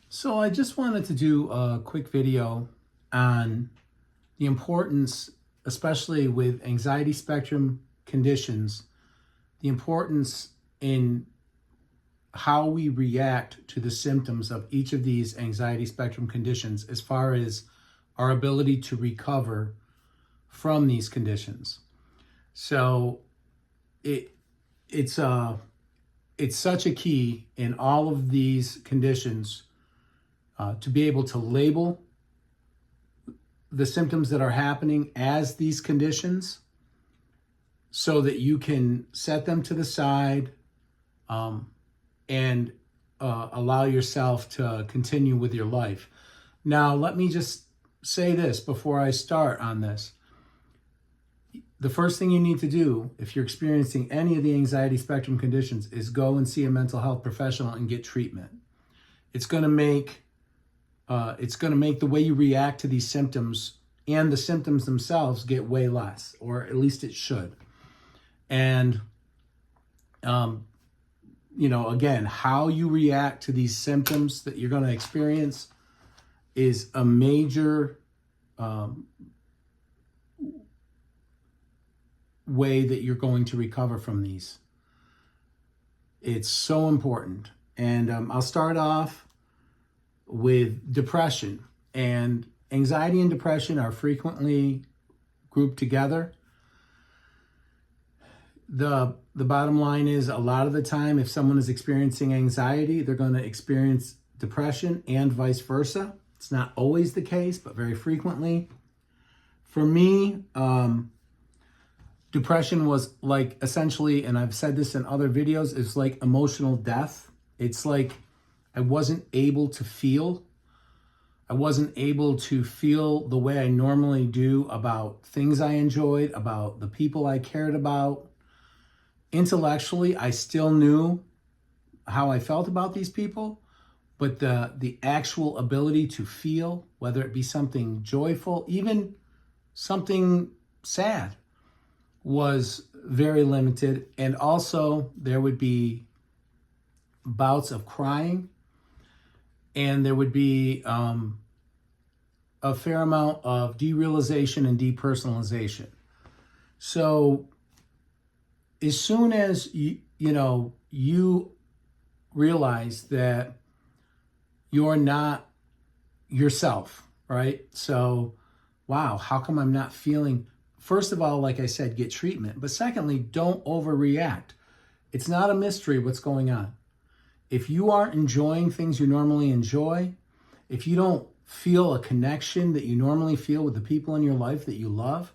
So I just wanted to do a quick video on the importance, especially with anxiety spectrum conditions, the importance in how we react to the symptoms of each of these anxiety spectrum conditions as far as our ability to recover from these conditions. So it's such a key in all of these conditions to be able to label the symptoms that are happening as these conditions so that you can set them to the side and allow yourself to continue with your life. Now, let me just say this before I start on this. The first thing you need to do if you're experiencing any of the anxiety spectrum conditions is go and see a mental health professional and get treatment. It's going to make the way you react to these symptoms and the symptoms themselves get way less, or at least it should. And, again, how you react to these symptoms that you're going to experience is a major way that you're going to recover from these. It's so important. And I'll start off with depression. And anxiety and depression are frequently grouped together. The bottom line is, a lot of the time, if someone is experiencing anxiety, they're going to experience depression and vice versa. It's not always the case, but very frequently. For me, depression was like essentially, and I've said this in other videos, it's like emotional death. It's like I wasn't able to feel. I wasn't able to feel the way I normally do about things I enjoyed, about the people I cared about. Intellectually, I still knew how I felt about these people, but the actual ability to feel, whether it be something joyful, even something sad, was very limited. And also there would be bouts of crying, and there would be a fair amount of derealization and depersonalization. So as soon as you realize that you're not yourself, right? So, wow, how come I'm not feeling? First of all, like I said, get treatment. But secondly, don't overreact. It's not a mystery what's going on. If you aren't enjoying things you normally enjoy, if you don't feel a connection that you normally feel with the people in your life that you love,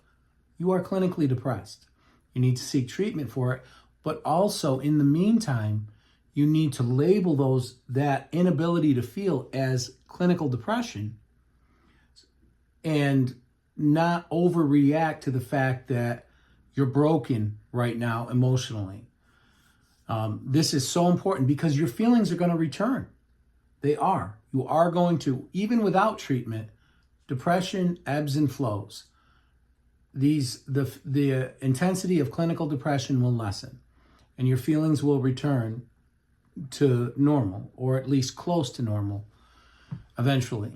you are clinically depressed. You need to seek treatment for it. But also, in the meantime, you need to label that inability to feel as clinical depression and not overreact to the fact that you're broken right now emotionally. This is so important because your feelings are going to return. They are. You are going to, even without treatment, depression ebbs and flows. The intensity of clinical depression will lessen, and your feelings will return to normal, or at least close to normal, eventually.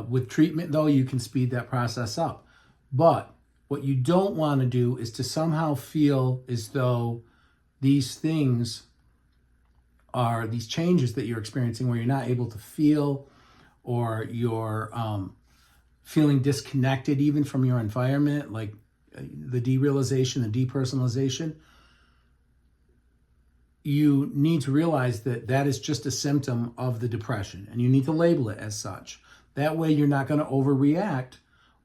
With treatment, though, you can speed that process up. But what you don't want to do is to somehow feel as though these things are these changes that you're experiencing where you're not able to feel, or you're feeling disconnected even from your environment, like the derealization and depersonalization. You need to realize that that is just a symptom of the depression, and you need to label it as such. That way you're not going to overreact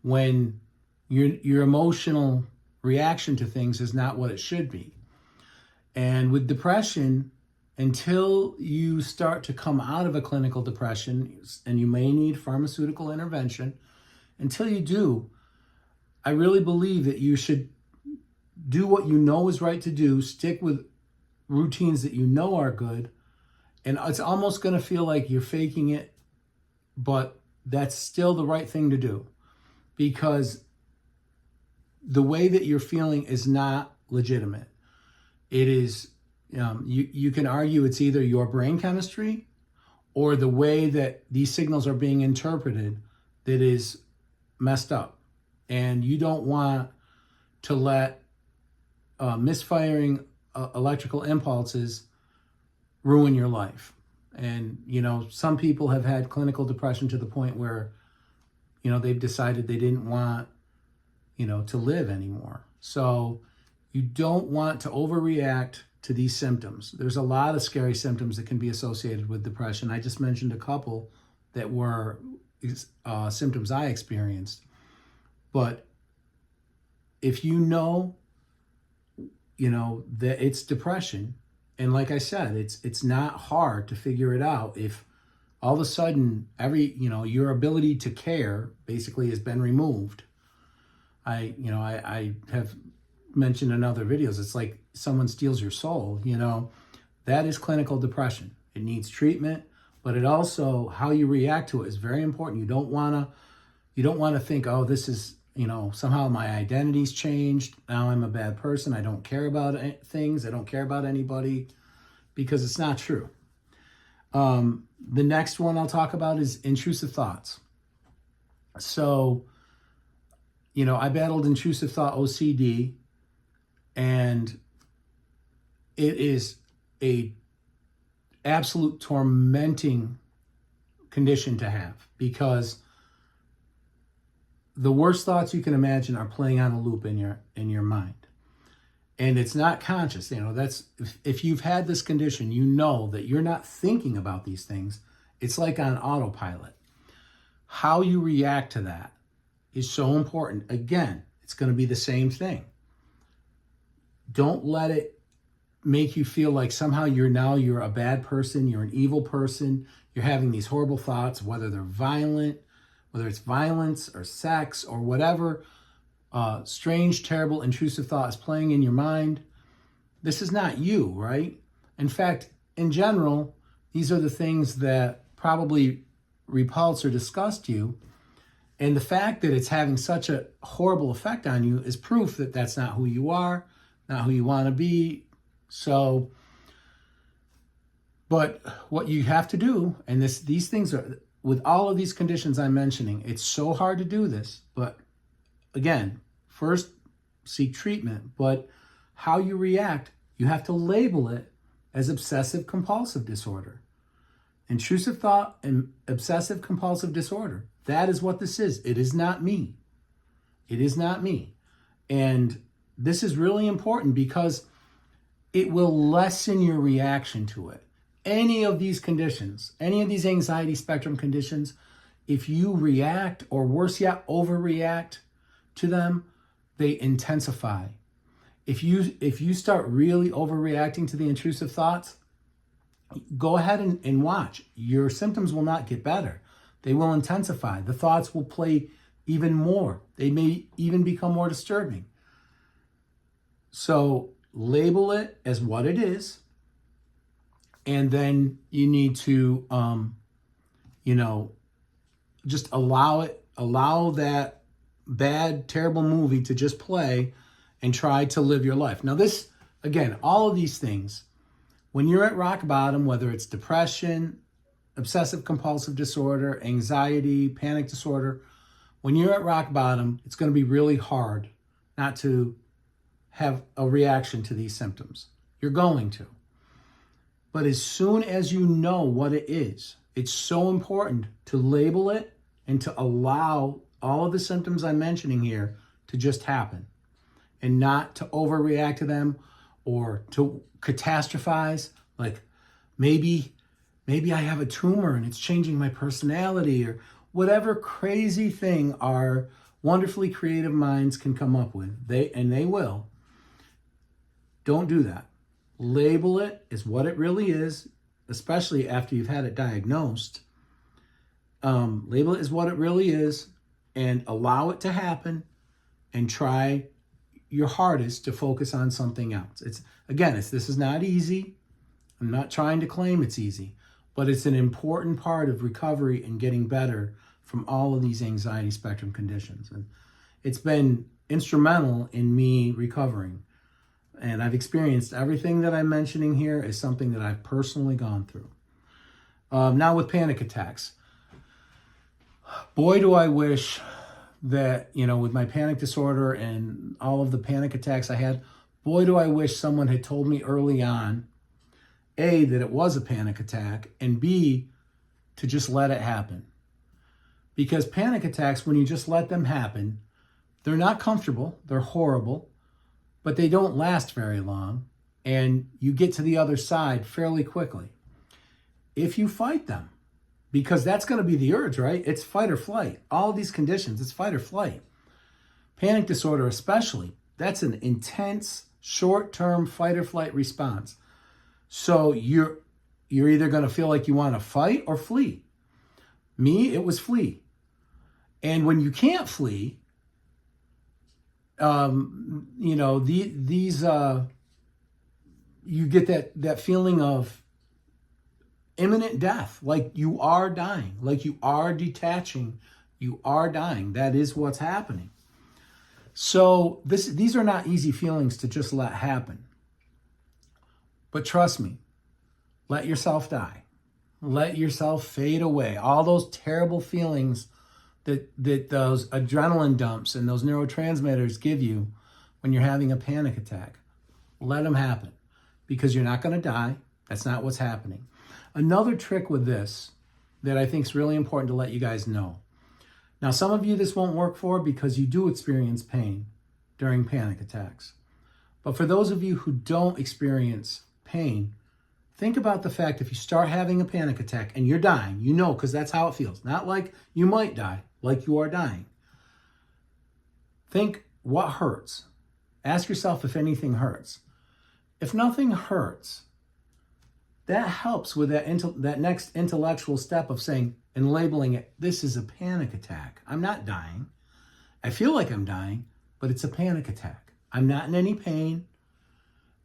when your emotional reaction to things is not what it should be. And with depression, until you start to come out of a clinical depression, and you may need pharmaceutical intervention, until you do, I really believe that you should do what you know is right to do, stick with routines that you know are good, and it's almost going to feel like you're faking it, but that's still the right thing to do, because the way that you're feeling is not legitimate. It is, you can argue it's either your brain chemistry or the way that these signals are being interpreted that is messed up. And you don't want to let misfiring electrical impulses ruin your life. And, some people have had clinical depression to the point where, they've decided they didn't want, to live anymore. So you don't want to overreact to these symptoms. There's a lot of scary symptoms that can be associated with depression. I just mentioned a couple that were symptoms I experienced. But if that it's depression, and like I said, it's not hard to figure it out. If all of a sudden your ability to care basically has been removed. I have mentioned in other videos, it's like someone steals your soul, that is clinical depression. It needs treatment, but it also, how you react to it is very important. You don't want to think, oh, this is, somehow my identity's changed. Now I'm a bad person. I don't care about things. I don't care about anybody, because it's not true. The next one I'll talk about is intrusive thoughts. So, I battled intrusive thought OCD, and it is a absolute tormenting condition to have, because the worst thoughts you can imagine are playing on a loop in your mind. And it's not conscious. That's if you've had this condition, that you're not thinking about these things. It's like on autopilot. How you react to that is so important. Again, it's going to be the same thing. Don't let it make you feel like somehow you're a bad person, you're an evil person, you're having these horrible thoughts, whether they're violent, whether it's violence or sex or whatever strange, terrible, intrusive thought is playing in your mind. This is not you, right? In fact, in general, these are the things that probably repulse or disgust you. And the fact that it's having such a horrible effect on you is proof that that's not who you are, not who you want to be. So, but what you have to do, and these things are, with all of these conditions I'm mentioning, it's so hard to do this, but again, first seek treatment, but how you react, you have to label it as obsessive compulsive disorder. Intrusive thought and obsessive compulsive disorder. That is what this is. It is not me. It is not me. And this is really important because it will lessen your reaction to it. Any of these conditions, any of these anxiety spectrum conditions, if you react, or worse yet, overreact to them, they intensify. If you start really overreacting to the intrusive thoughts, go ahead and watch. Your symptoms will not get better. They will intensify. The thoughts will play even more. They may even become more disturbing. So label it as what it is. And then you need to, just allow that bad, terrible movie to just play and try to live your life. Now this, again, all of these things, when you're at rock bottom, whether it's depression, obsessive compulsive disorder, anxiety, panic disorder, when you're at rock bottom, it's going to be really hard not to have a reaction to these symptoms. You're going to. But as soon as you know what it is, it's so important to label it and to allow all of the symptoms I'm mentioning here to just happen and not to overreact to them or to catastrophize, like maybe I have a tumor and it's changing my personality, or whatever crazy thing our wonderfully creative minds can come up with. They will. Don't do that. Label it as what it really is, especially after you've had it diagnosed. Label it as what it really is and allow it to happen, and try your hardest to focus on something else. This is not easy. I'm not trying to claim it's easy, but it's an important part of recovery and getting better from all of these anxiety spectrum conditions. And it's been instrumental in me recovering. And I've experienced everything that I'm mentioning here is something that I've personally gone through. Now with panic attacks, boy, do I wish that, with my panic disorder and all of the panic attacks I had, boy, do I wish someone had told me early on, A, that it was a panic attack, and B, to just let it happen. Because panic attacks, when you just let them happen, they're not comfortable, they're horrible, but they don't last very long, and you get to the other side fairly quickly if you fight them. Because that's going to be the urge, right? It's fight or flight. All of these conditions, it's fight or flight. Panic disorder especially, that's an intense, short-term fight or flight response. So you're either going to feel like you want to fight or flee. Me, it was flee. And when you can't flee, you get that feeling of imminent death, like you are dying, like you are detaching, you are dying. That is what's happening. So these are not easy feelings to just let happen. But trust me, let yourself die. Let yourself fade away. All those terrible feelings that those adrenaline dumps and those neurotransmitters give you when you're having a panic attack, let them happen, because you're not going to die. That's not what's happening. Another trick with this that I think is really important to let you guys know. Now, some of you this won't work for because you do experience pain during panic attacks. But for those of you who don't experience pain, think about the fact if you start having a panic attack and you're dying, because that's how it feels. Not like you might die, like you are dying. Think what hurts. Ask yourself if anything hurts. If nothing hurts, that helps with that next intellectual step of saying and labeling it, this is a panic attack. I'm not dying. I feel like I'm dying, but it's a panic attack. I'm not in any pain.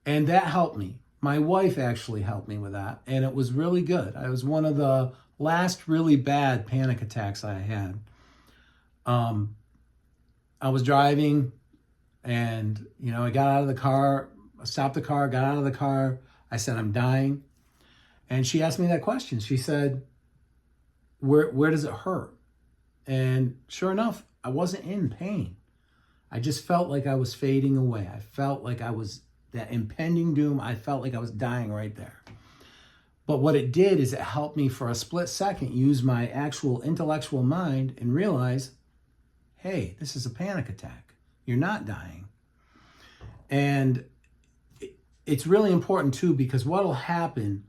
And that helped me. My wife actually helped me with that, and it was really good. It was one of the last really bad panic attacks I had. I was driving, and I got out of the car, I stopped the car, got out of the car. I said, I'm dying. And she asked me that question. She said, where does it hurt? And sure enough, I wasn't in pain. I just felt like I was fading away. I felt like I was that impending doom. I felt like I was dying right there. But what it did is it helped me for a split second use my actual intellectual mind and realize, hey, this is a panic attack. You're not dying. And it's really important too, because what'll happen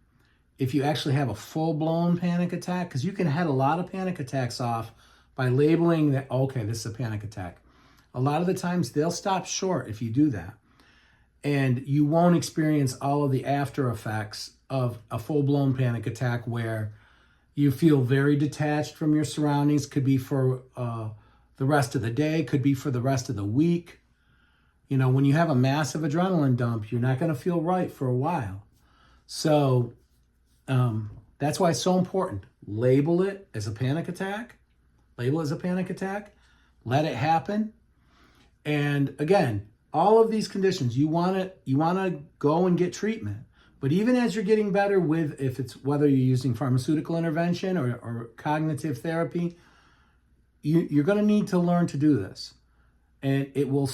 if you actually have a full-blown panic attack, because you can head a lot of panic attacks off by labeling that, okay, this is a panic attack. A lot of the times they'll stop short if you do that. And you won't experience all of the after effects of a full-blown panic attack where you feel very detached from your surroundings. Could be for the rest of the day, could be for the rest of the week. When you have a massive adrenaline dump, you're not going to feel right for a while. So that's why it's so important. Label it as a panic attack. Label it as a panic attack. Let it happen. And again, all of these conditions, you want to go and get treatment. But even as you're getting better with, whether you're using pharmaceutical intervention or cognitive therapy, you're going to need to learn to do this. And it'll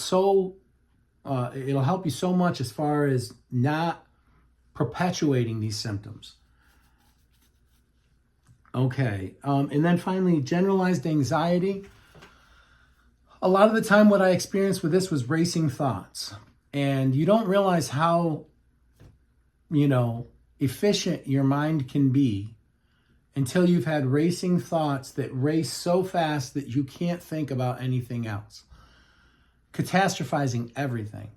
help you so much as far as not perpetuating these symptoms. Okay, and then finally, generalized anxiety. A lot of the time what I experienced with this was racing thoughts. And you don't realize how, efficient your mind can be until you've had racing thoughts that race so fast that you can't think about anything else. Catastrophizing everything.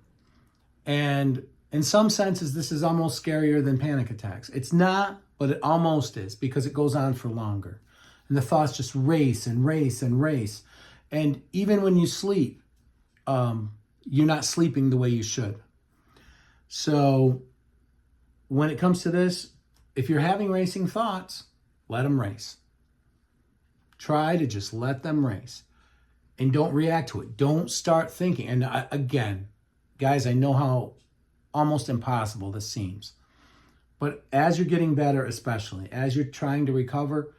And in some senses, this is almost scarier than panic attacks. It's not, but it almost is, because it goes on for longer. And the thoughts just race and race and race. And even when you sleep, you're not sleeping the way you should. So when it comes to this, if you're having racing thoughts, let them race. Try to just let them race. And don't react to it. Don't start thinking. And again, guys, I know how almost impossible this seems. But as you're getting better, especially as you're trying to recover,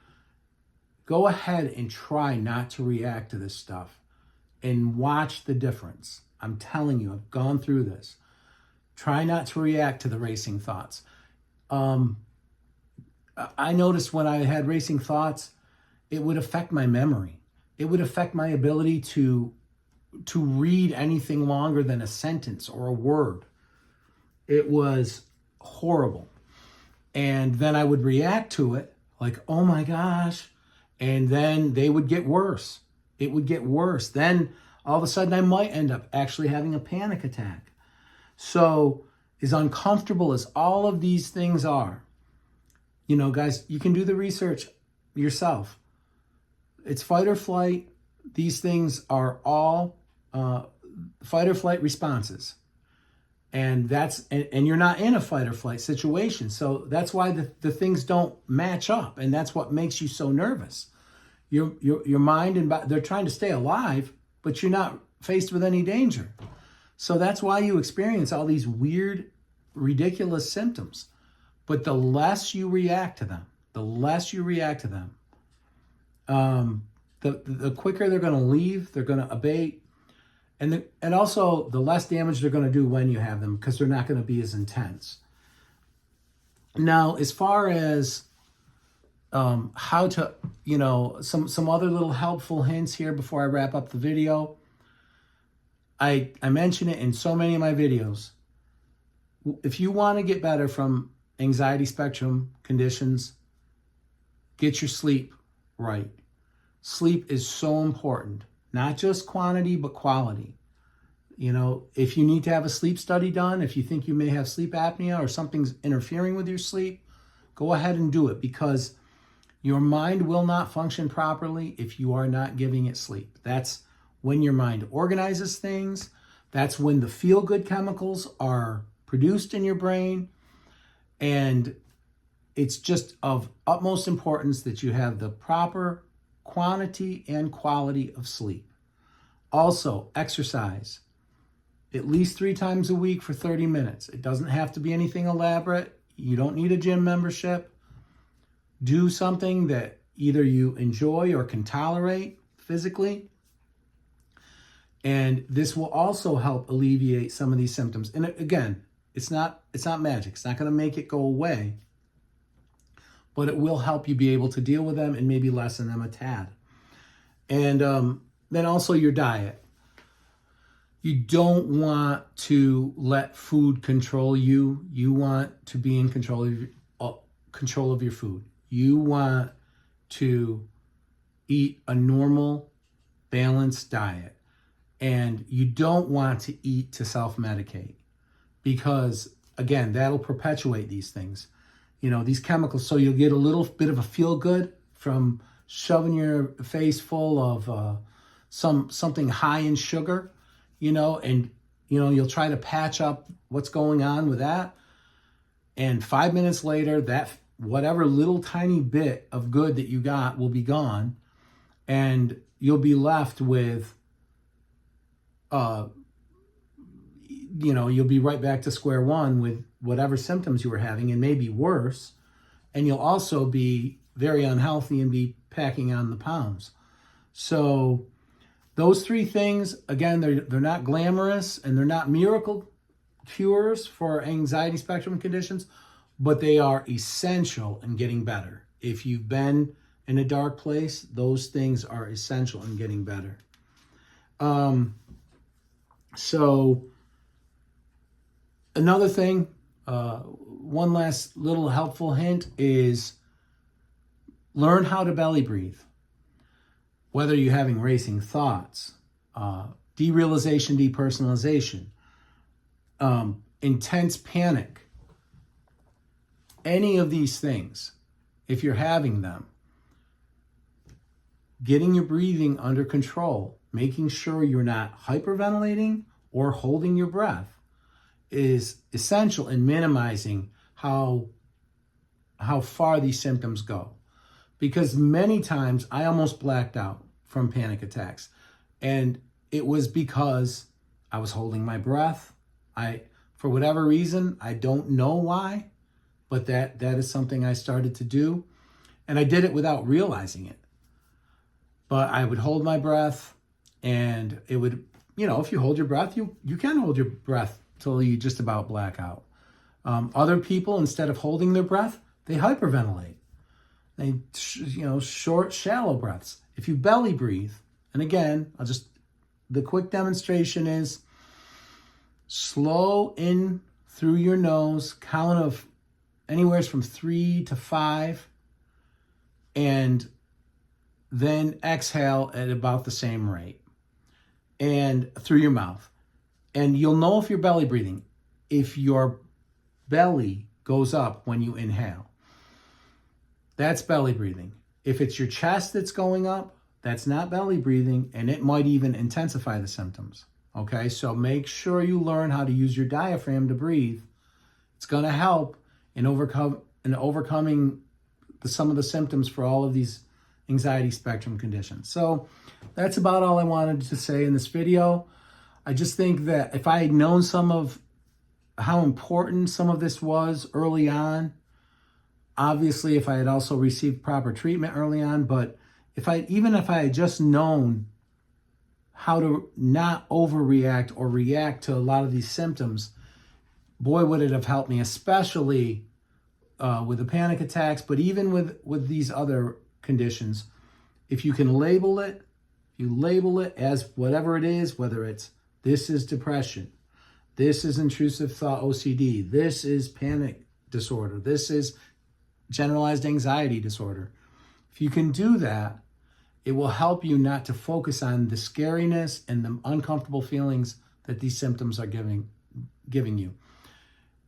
go ahead and try not to react to this stuff and watch the difference. I'm telling you, I've gone through this. Try not to react to the racing thoughts. I noticed when I had racing thoughts, it would affect my memory. It would affect my ability to read anything longer than a sentence or a word. It was horrible. And then I would react to it like, oh my gosh. And then they would get worse. It would get worse. Then all of a sudden I might end up actually having a panic attack. So as uncomfortable as all of these things are, you know, guys, you can do the research yourself. It's fight or flight. These things are all fight or flight responses. And and you're not in a fight or flight situation. So that's why the things don't match up. And that's what makes you so nervous. Your mind and body, they're trying to stay alive, but you're not faced with any danger. So that's why you experience all these weird, ridiculous symptoms. But the less you react to them, the quicker they're going to leave, they're going to abate. And also the less damage they're going to do when you have them, because they're not going to be as intense. Now, as far as how to, you know, some other little helpful hints here before I wrap up the video. I mention it in so many of my videos. If you want to get better from anxiety spectrum conditions, get your sleep right. Sleep is so important, not just quantity, but quality. You know, if you need to have a sleep study done, if you think you may have sleep apnea or something's interfering with your sleep, go ahead and do it, because your mind will not function properly if you are not giving it sleep. That's when your mind organizes things. That's when the feel-good chemicals are produced in your brain. And it's just of utmost importance that you have the proper quantity and quality of sleep. Also, exercise. At least 3 times a week for 30 minutes. It doesn't have to be anything elaborate. You don't need a gym membership. Do something that either you enjoy or can tolerate physically. And this will also help alleviate some of these symptoms. And again, it's not magic. It's not going to make it go away. But it will help you be able to deal with them and maybe lessen them a tad. And then also your diet. You don't want to let food control you. You want to be in control of your food. You want to eat a normal, balanced diet. And you don't want to eat to self-medicate, because, again, that'll perpetuate these things. You know, these chemicals, so you'll get a little bit of a feel-good from shoving your face full of something high in sugar, you know, and, you know, you'll try to patch up what's going on with that. And 5 minutes later, that whatever little tiny bit of good that you got will be gone. And you'll be left with, you know, you'll be right back to square one with whatever symptoms you were having, and maybe worse. And you'll also be very unhealthy and be packing on the pounds. So those 3 things, again, they're not glamorous and they're not miracle cures for anxiety spectrum conditions, but they are essential in getting better. If you've been in a dark place, those things are essential in getting better. So another thing, one last little helpful hint is learn how to belly breathe. Whether you're having racing thoughts, derealization, depersonalization, intense panic, any of these things, if you're having them, getting your breathing under control, making sure you're not hyperventilating or holding your breath is essential in minimizing how far these symptoms go. Because many times I almost blacked out from panic attacks. And it was because I was holding my breath. For whatever reason, I don't know why, but that is something I started to do. And I did it without realizing it. But I would hold my breath, and it would, if you hold your breath, you can hold your breath till you just about black out. Other people, instead of holding their breath, they hyperventilate. They, short, shallow breaths. If you belly breathe, and again, the quick demonstration is slow in through your nose, count of anywhere from 3 to 5, and then exhale at about the same rate, and through your mouth. And you'll know if you're belly breathing if your belly goes up when you inhale. That's belly breathing. If it's your chest that's going up, that's not belly breathing, and it might even intensify the symptoms. Okay, so make sure you learn how to use your diaphragm to breathe. It's going to help in overcoming some of the symptoms for all of these anxiety spectrum conditions. So that's about all I wanted to say in this video. I just think that if I had known some of how important some of this was early on, obviously if I had also received proper treatment early on, but even if I had just known how to not overreact or react to a lot of these symptoms, boy, would it have helped me, especially with the panic attacks, but even with these other conditions. If you can label it, you label it as whatever it is, whether it's this is depression, this is intrusive thought OCD, this is panic disorder, this is generalized anxiety disorder. If you can do that, it will help you not to focus on the scariness and the uncomfortable feelings that these symptoms are giving you.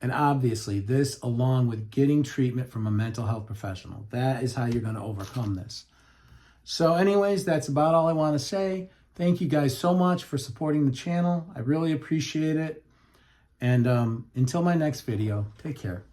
And obviously, this, along with getting treatment from a mental health professional, that is how you're going to overcome this. So anyways, that's about all I want to say. Thank you guys so much for supporting the channel. I really appreciate it. And until my next video, take care.